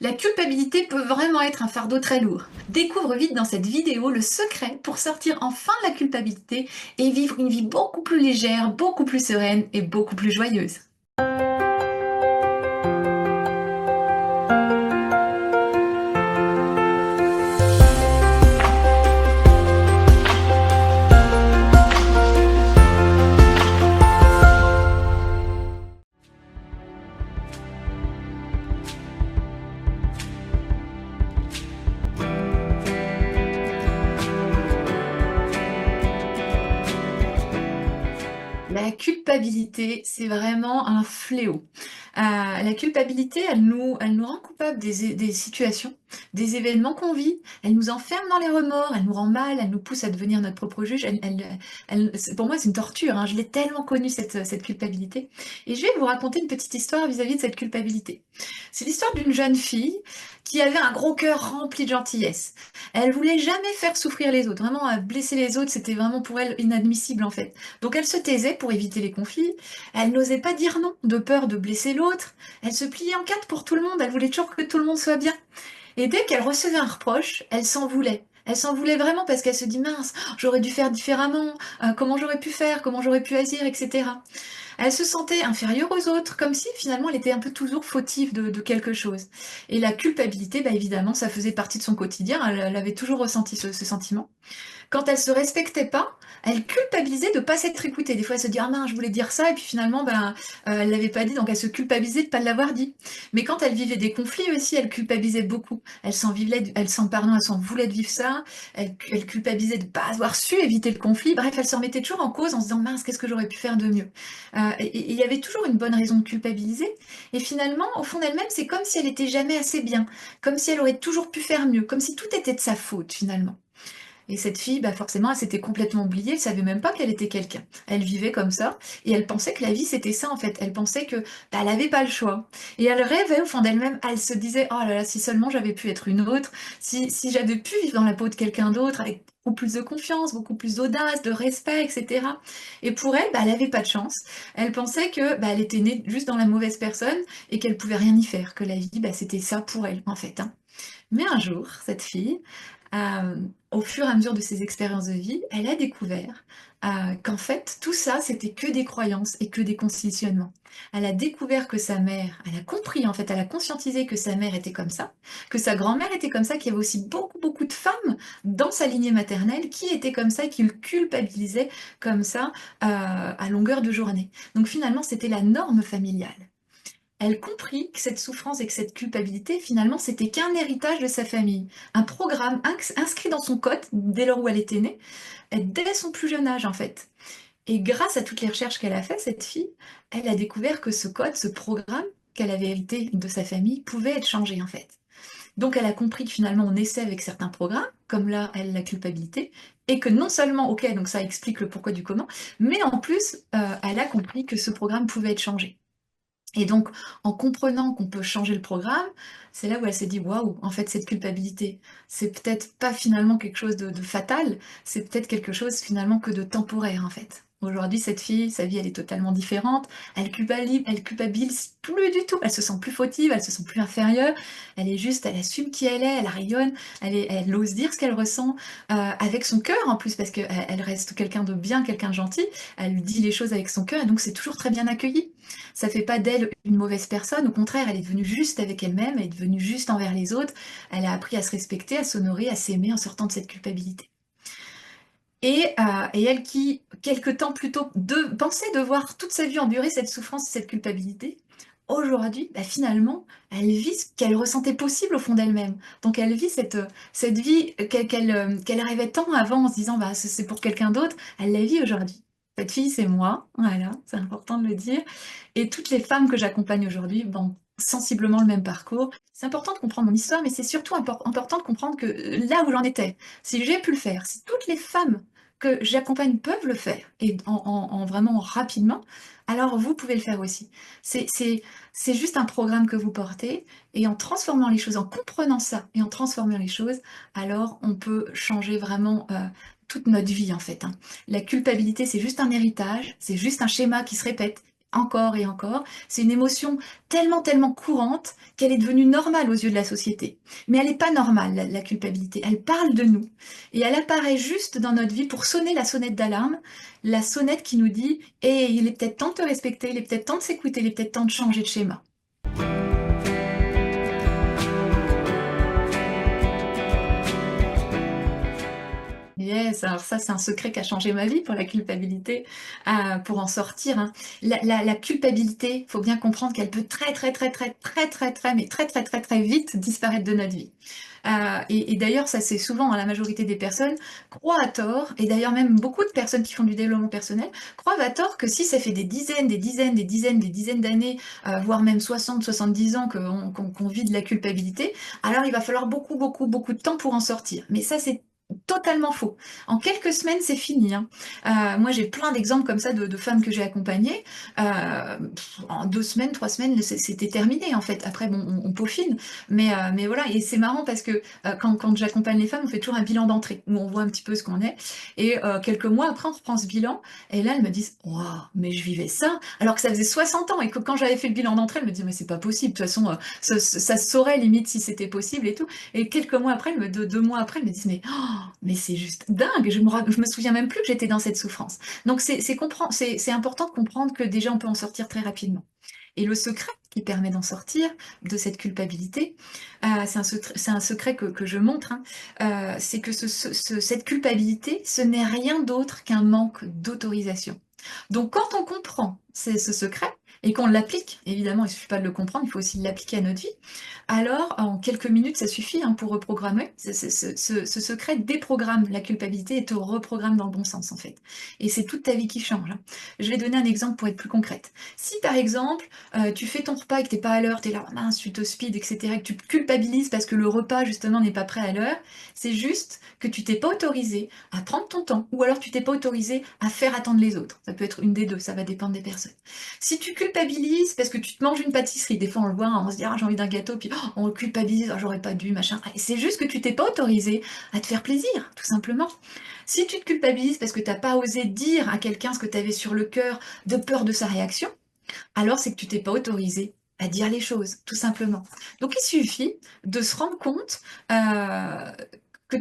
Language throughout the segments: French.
La culpabilité peut vraiment être un fardeau très lourd. Découvre vite dans cette vidéo le secret pour sortir enfin de la culpabilité et vivre une vie beaucoup plus légère, beaucoup plus sereine et beaucoup plus joyeuse. La culpabilité, c'est vraiment un fléau. La culpabilité, elle nous rend coupables des situations, des événements qu'on vit. Elle nous enferme dans les remords, elle nous rend mal, elle nous pousse à devenir notre propre juge. Pour moi, c'est une torture, hein. Je l'ai tellement connue, cette culpabilité. Et je vais vous raconter une petite histoire vis-à-vis de cette culpabilité. C'est l'histoire d'une jeune fille qui avait un gros cœur rempli de gentillesse. Elle voulait jamais faire souffrir les autres. Vraiment, blesser les autres, c'était vraiment pour elle inadmissible, en fait. Donc elle se taisait pour éviter les conflits, elle n'osait pas dire non, de peur de blesser l'autre, elle se pliait en quatre pour tout le monde, elle voulait toujours que tout le monde soit bien. Et dès qu'elle recevait un reproche, elle s'en voulait. Elle s'en voulait vraiment parce qu'elle se dit mince, j'aurais dû faire différemment, comment j'aurais pu faire, comment j'aurais pu agir, etc. Elle se sentait inférieure aux autres, comme si finalement elle était un peu toujours fautive de quelque chose. Et la culpabilité, bah évidemment, ça faisait partie de son quotidien, elle avait toujours ressenti ce sentiment. Quand elle se respectait pas, elle culpabilisait de pas s'être écoutée. Des fois, elle se dit ah mince, je voulais dire ça et puis finalement, ben, elle l'avait pas dit, donc elle se culpabilisait de pas l'avoir dit. Mais quand elle vivait des conflits aussi, elle culpabilisait beaucoup. Elle s'en voulait de vivre ça. Elle culpabilisait de pas avoir su éviter le conflit. Bref, elle se remettait toujours en cause en se disant mince, qu'est-ce que j'aurais pu faire de mieux. Et il y avait toujours une bonne raison de culpabiliser. Et finalement, au fond d'elle-même, c'est comme si elle était jamais assez bien, comme si elle aurait toujours pu faire mieux, comme si tout était de sa faute finalement. Et cette fille, bah forcément, elle s'était complètement oubliée, elle savait même pas qu'elle était quelqu'un. Elle vivait comme ça, et elle pensait que la vie c'était ça en fait. Elle pensait que bah, elle avait pas le choix. Et elle rêvait au fond d'elle-même, elle se disait, oh là là, si seulement j'avais pu être une autre, si j'avais pu vivre dans la peau de quelqu'un d'autre, avec beaucoup plus de confiance, beaucoup plus d'audace, de respect, etc. Et pour elle, bah, elle avait pas de chance. Elle pensait que bah, elle était née juste dans la mauvaise personne et qu'elle pouvait rien y faire, que la vie, bah, c'était ça pour elle en fait, hein. Mais un jour, cette fille, au fur et à mesure de ses expériences de vie, elle a découvert qu'en fait, tout ça, c'était que des croyances et que des conditionnements. Elle a découvert que sa mère, elle a compris, en fait, elle a conscientisé que sa mère était comme ça, que sa grand-mère était comme ça, qu'il y avait aussi beaucoup, beaucoup de femmes dans sa lignée maternelle qui étaient comme ça et qui le culpabilisaient comme ça à longueur de journée. Donc finalement, c'était la norme familiale. Elle comprit que cette souffrance et que cette culpabilité, finalement, c'était qu'un héritage de sa famille, un programme inscrit dans son code dès lors où elle était née, dès son plus jeune âge en fait. Et grâce à toutes les recherches qu'elle a faites, cette fille, elle a découvert que ce code, ce programme qu'elle avait hérité de sa famille, pouvait être changé en fait. Donc elle a compris que finalement on naissait avec certains programmes, comme là, elle, la culpabilité, et que non seulement, ok, donc ça explique le pourquoi du comment, mais en plus, elle a compris que ce programme pouvait être changé. Et donc, en comprenant qu'on peut changer le programme, c'est là où elle s'est dit: «Waouh, en fait, cette culpabilité, c'est peut-être pas finalement quelque chose de fatal, c'est peut-être quelque chose finalement que de temporaire, en fait». Aujourd'hui, cette fille, sa vie, elle est totalement différente. Elle culpabilise plus du tout. Elle se sent plus fautive, elle se sent plus inférieure. Elle est juste, elle assume qui elle est, elle rayonne, elle ose dire ce qu'elle ressent, avec son cœur en plus, parce qu'elle reste quelqu'un de bien, quelqu'un de gentil. Elle dit les choses avec son cœur et donc c'est toujours très bien accueilli. Ça fait pas d'elle une mauvaise personne, au contraire, elle est devenue juste avec elle-même, elle est devenue juste envers les autres, elle a appris à se respecter, à s'honorer, à s'aimer en sortant de cette culpabilité. Et elle qui, quelque temps plus tôt, pensait devoir toute sa vie endurer cette souffrance et cette culpabilité, aujourd'hui, bah, finalement, elle vit ce qu'elle ressentait possible au fond d'elle-même. Donc elle vit cette vie qu'elle rêvait tant avant en se disant bah, c'est pour quelqu'un d'autre, elle la vit aujourd'hui. Cette fille, c'est moi, voilà, c'est important de le dire. Et toutes les femmes que j'accompagne aujourd'hui ont sensiblement le même parcours. C'est important de comprendre mon histoire, mais c'est surtout important de comprendre que là où j'en étais, si j'ai pu le faire, si toutes les femmes que j'accompagne peuvent le faire, et en vraiment rapidement, alors vous pouvez le faire aussi. C'est juste un programme que vous portez, et en transformant les choses, en comprenant ça, et en transformant les choses, alors on peut changer vraiment toute notre vie en fait, hein. La culpabilité, c'est juste un héritage, c'est juste un schéma qui se répète, encore et encore. C'est une émotion tellement, tellement courante qu'elle est devenue normale aux yeux de la société. Mais elle n'est pas normale, la culpabilité. Elle parle de nous. Et elle apparaît juste dans notre vie pour sonner la sonnette d'alarme, la sonnette qui nous dit, eh, il est peut-être temps de te respecter, il est peut-être temps de s'écouter, il est peut-être temps de changer de schéma. Yes, alors ça, c'est un secret qui a changé ma vie pour la culpabilité, pour en sortir, hein. La culpabilité, faut bien comprendre qu'elle peut très, très, très, très, très, très, très, mais très, très, très, très vite disparaître de notre vie. Et d'ailleurs, ça c'est souvent, hein, la majorité des personnes croient à tort, et d'ailleurs même beaucoup de personnes qui font du développement personnel croient à tort que si ça fait des dizaines, des dizaines, des dizaines, des dizaines d'années, voire même 60, 70 ans qu'on vit de la culpabilité, alors il va falloir beaucoup, beaucoup, beaucoup de temps pour en sortir. Mais ça, c'est totalement faux. En quelques semaines, c'est fini, hein. Moi, j'ai plein d'exemples comme ça de femmes que j'ai accompagnées. En 2 semaines, 3 semaines, c'était terminé en fait. Après, bon, on peaufine, mais voilà. Et c'est marrant parce que quand j'accompagne les femmes, on fait toujours un bilan d'entrée où on voit un petit peu ce qu'on est. Et quelques mois après, on reprend ce bilan. Et là, elles me disent, waouh, mais je vivais ça, alors que ça faisait 60 ans et que quand j'avais fait le bilan d'entrée, elles me disaient, mais c'est pas possible. De toute façon, ça se saurait limite si c'était possible et tout. Et quelques mois après, 2 mois après, elles me disent, mais c'est juste dingue, je me souviens même plus que j'étais dans cette souffrance. Donc c'est important de comprendre que déjà on peut en sortir très rapidement. Et le secret qui permet d'en sortir de cette culpabilité, c'est un secret que je montre, hein, c'est que cette culpabilité, ce n'est rien d'autre qu'un manque d'autorisation. Donc quand on comprend ce secret et qu'on l'applique, évidemment il ne suffit pas de le comprendre, il faut aussi l'appliquer à notre vie, alors en quelques minutes ça suffit, hein, pour reprogrammer. Ce secret déprogramme la culpabilité et te reprogramme dans le bon sens en fait. Et c'est toute ta vie qui change, hein. Je vais donner un exemple pour être plus concrète. Si par exemple tu fais ton repas et que t'es pas à l'heure, t'es là, oh mince, tu te speed, etc., et que tu culpabilises parce que le repas justement n'est pas prêt à l'heure, c'est juste que tu t'es pas autorisé à prendre ton temps, ou alors tu t'es pas autorisé à faire attendre les autres. Ça peut être une des deux, ça va dépendre des personnes. Si tu culpabilises parce que tu te manges une pâtisserie, des fois on le voit, hein, on se dit ah j'ai envie d'un gâteau, puis oh, on culpabilise, ah, j'aurais pas dû, machin. Et c'est juste que tu t'es pas autorisé à te faire plaisir, tout simplement. Si tu te culpabilises parce que t'as pas osé dire à quelqu'un ce que tu avais sur le cœur de peur de sa réaction, alors c'est que tu t'es pas autorisé à dire les choses, tout simplement. Donc il suffit de se rendre compte que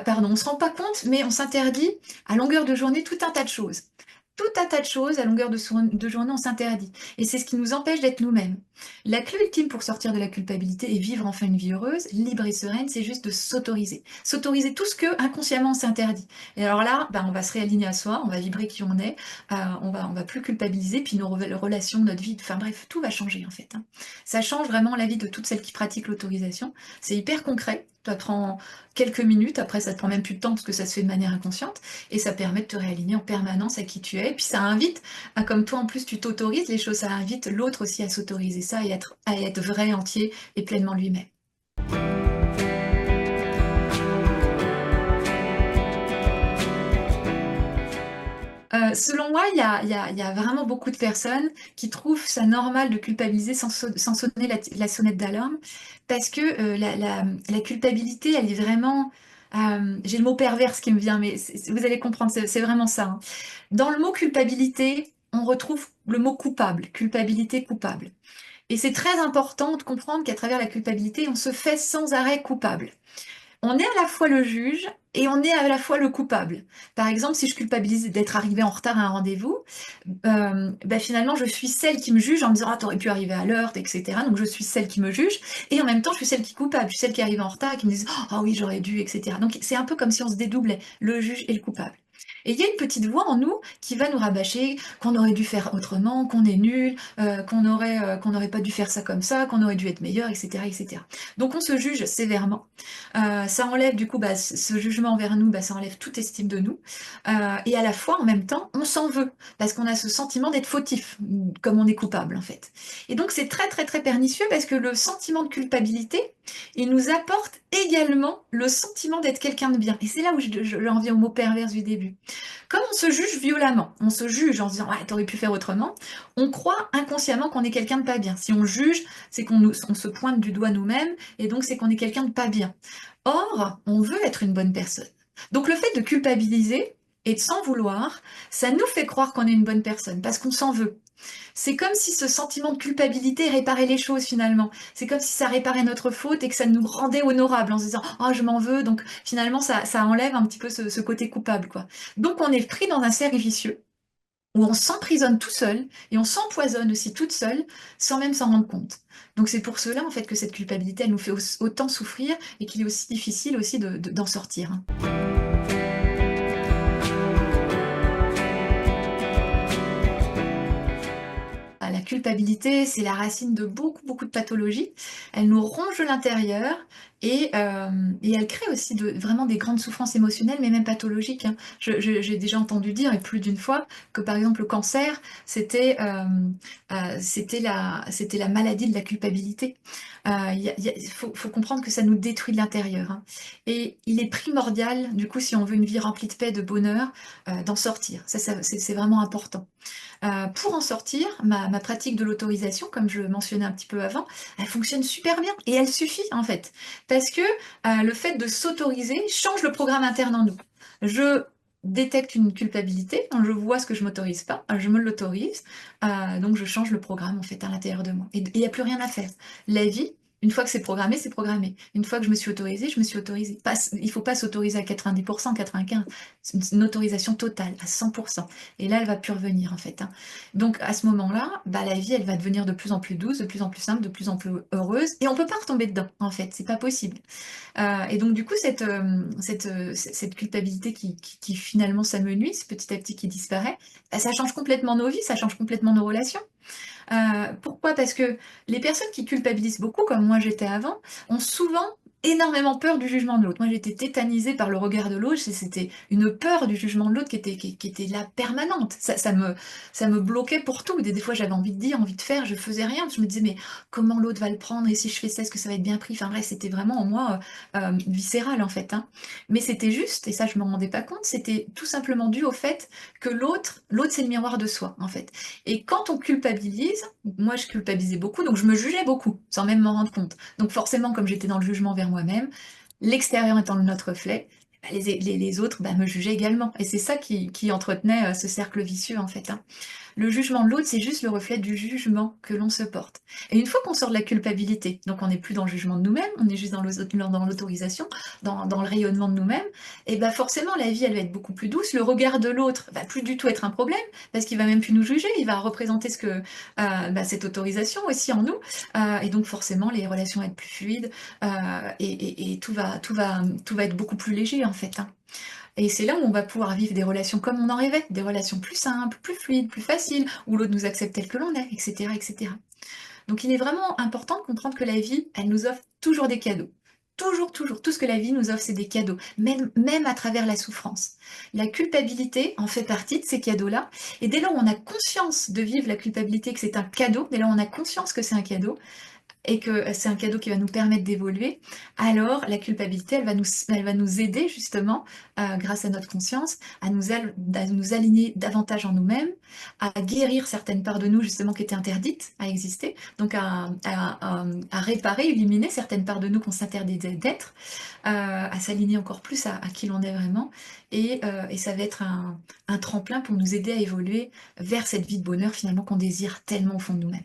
pardon, on se rend pas compte, mais on s'interdit à longueur de journée tout un tas de choses. Tout un tas de choses à longueur de journée, on s'interdit. Et c'est ce qui nous empêche d'être nous-mêmes. La clé ultime pour sortir de la culpabilité et vivre enfin une vie heureuse, libre et sereine, c'est juste de s'autoriser. S'autoriser tout ce que inconsciemment on s'interdit. Et alors là, on va se réaligner à soi, on va vibrer qui on est, on va plus culpabiliser, puis nos relations, notre vie, enfin bref, tout va changer en fait, hein. Ça change vraiment la vie de toutes celles qui pratiquent l'autorisation. C'est hyper concret. Ça prend quelques minutes, après ça te prend même plus de temps parce que ça se fait de manière inconsciente, et ça permet de te réaligner en permanence à qui tu es. Et puis ça invite, comme toi en plus tu t'autorises les choses, ça invite l'autre aussi à s'autoriser ça et à être vrai, entier et pleinement lui-même. Selon moi, il y a vraiment beaucoup de personnes qui trouvent ça normal de culpabiliser sans sonner la sonnette d'alarme, parce que la culpabilité, elle est vraiment... j'ai le mot perverse qui me vient, mais vous allez comprendre, c'est vraiment ça, hein. Dans le mot culpabilité, on retrouve le mot coupable, culpabilité coupable. Et c'est très important de comprendre qu'à travers la culpabilité, on se fait sans arrêt coupable. On est à la fois le juge et on est à la fois le coupable. Par exemple, si je culpabilise d'être arrivé en retard à un rendez-vous, finalement, je suis celle qui me juge en me disant, ah, t'aurais pu arriver à l'heure, etc. Donc, je suis celle qui me juge. Et en même temps, je suis celle qui est coupable. Je suis celle qui arrive en retard et qui me dit, ah oui, j'aurais dû, etc. Donc, c'est un peu comme si on se dédoublait, le juge et le coupable. Et il y a une petite voix en nous qui va nous rabâcher qu'on aurait dû faire autrement, qu'on est nul, qu'on n'aurait pas dû faire ça comme ça, qu'on aurait dû être meilleur, etc., etc. Donc on se juge sévèrement. Ça enlève du coup, ce jugement envers nous, ça enlève toute estime de nous. Et à la fois, en même temps, on s'en veut parce qu'on a ce sentiment d'être fautif, comme on est coupable en fait. Et donc c'est très très très pernicieux parce que le sentiment de culpabilité, il nous apporte également le sentiment d'être quelqu'un de bien. Et c'est là où j'en viens au mot pervers du début. Comme on se juge violemment, on se juge en se disant ouais, t'aurais pu faire autrement, on croit inconsciemment qu'on est quelqu'un de pas bien. Si on juge, c'est on se pointe du doigt nous-mêmes, et donc c'est qu'on est quelqu'un de pas bien. Or, on veut être une bonne personne. Donc le fait de culpabiliser et de s'en vouloir, ça nous fait croire qu'on est une bonne personne, parce qu'on s'en veut. C'est comme si ce sentiment de culpabilité réparait les choses finalement. C'est comme si ça réparait notre faute et que ça nous rendait honorables en se disant «Oh, je m'en veux», donc finalement ça enlève un petit peu ce côté coupable, quoi. Donc on est pris dans un cercle vicieux où on s'emprisonne tout seul et on s'empoisonne aussi toute seule sans même s'en rendre compte. Donc c'est pour cela en fait que cette culpabilité elle nous fait autant souffrir et qu'il est aussi difficile aussi d'en sortir, hein. La culpabilité, c'est la racine de beaucoup, beaucoup de pathologies. Elle nous ronge de l'intérieur et elle crée aussi vraiment des grandes souffrances émotionnelles, mais même pathologiques, hein. J'ai déjà entendu dire, et plus d'une fois, que par exemple le cancer, c'était la maladie de la culpabilité. Il faut comprendre que ça nous détruit de l'intérieur, hein. Et il est primordial, du coup, si on veut une vie remplie de paix, de bonheur, d'en sortir. C'est vraiment important. Pour en sortir, ma pratique de l'autorisation, comme je le mentionnais un petit peu avant, elle fonctionne super bien et elle suffit en fait. Parce que le fait de s'autoriser change le programme interne en nous. Je détecte une culpabilité, je vois ce que je m'autorise pas, je me l'autorise, donc je change le programme en fait à l'intérieur de moi. Et il n'y a plus rien à faire. La vie, une fois que c'est programmé, c'est programmé. Une fois que je me suis autorisée, je me suis autorisée. Il ne faut pas s'autoriser à 90%, 95%. C'est une autorisation totale, à 100%. Et là, elle va plus revenir en fait, hein. Donc à ce moment-là, bah, la vie, elle va devenir de plus en plus douce, de plus en plus simple, de plus en plus heureuse, et on peut pas retomber dedans, en fait, c'est pas possible. Et donc du coup, cette culpabilité qui finalement s'amenuise, petit à petit qui disparaît, bah, ça change complètement nos vies, ça change complètement nos relations. Pourquoi? Parce que les personnes qui culpabilisent beaucoup, comme moi j'étais avant, ont souvent énormément peur du jugement de l'autre. Moi j'étais tétanisée par le regard de l'autre, c'était une peur du jugement de l'autre qui était là permanente. Ça me bloquait pour tout. Des fois j'avais envie de dire, envie de faire, je faisais rien. Je me disais mais comment l'autre va le prendre et si je fais ça, est-ce que ça va être bien pris? Enfin bref, c'était vraiment en moi viscéral en fait, hein. Mais c'était juste, et ça je me rendais pas compte, c'était tout simplement dû au fait que l'autre c'est le miroir de soi en fait. Et quand on culpabilise, moi je culpabilisais beaucoup, donc je me jugeais beaucoup, sans même m'en rendre compte. Donc forcément, comme j'étais dans le jugement vers moi-même, l'extérieur étant notre reflet, bah, les autres bah, me jugeaient également. Et c'est ça qui entretenait ce cercle vicieux en fait, hein. Le jugement de l'autre, c'est juste le reflet du jugement que l'on se porte. Et une fois qu'on sort de la culpabilité, donc on n'est plus dans le jugement de nous-mêmes, on est juste dans l'autorisation, dans le rayonnement de nous-mêmes, et ben forcément la vie elle va être beaucoup plus douce. Le regard de l'autre va plus du tout être un problème parce qu'il va même plus nous juger, il va représenter bah, cette autorisation aussi en nous, et donc forcément les relations vont être plus fluides, et tout va être beaucoup plus léger en fait, hein. Et c'est là où on va pouvoir vivre des relations comme on en rêvait, des relations plus simples, plus fluides, plus faciles, où l'autre nous accepte tel que l'on est, etc., etc. Donc il est vraiment important de comprendre que la vie, elle nous offre toujours des cadeaux. Toujours, toujours. Tout ce que la vie nous offre, c'est des cadeaux, même à travers la souffrance. La culpabilité en fait partie de ces cadeaux-là. Et dès lors où on a conscience de vivre la culpabilité, que c'est un cadeau, dès lors où on a conscience que c'est un cadeau, et que c'est un cadeau qui va nous permettre d'évoluer, alors la culpabilité, elle va nous aider justement, grâce à notre conscience, à nous aligner davantage en nous-mêmes, à guérir certaines parts de nous justement qui étaient interdites à exister, donc à réparer, éliminer certaines parts de nous qu'on s'interdit d'être, à s'aligner encore plus à qui l'on est vraiment, et ça va être un tremplin pour nous aider à évoluer vers cette vie de bonheur finalement qu'on désire tellement au fond de nous-mêmes.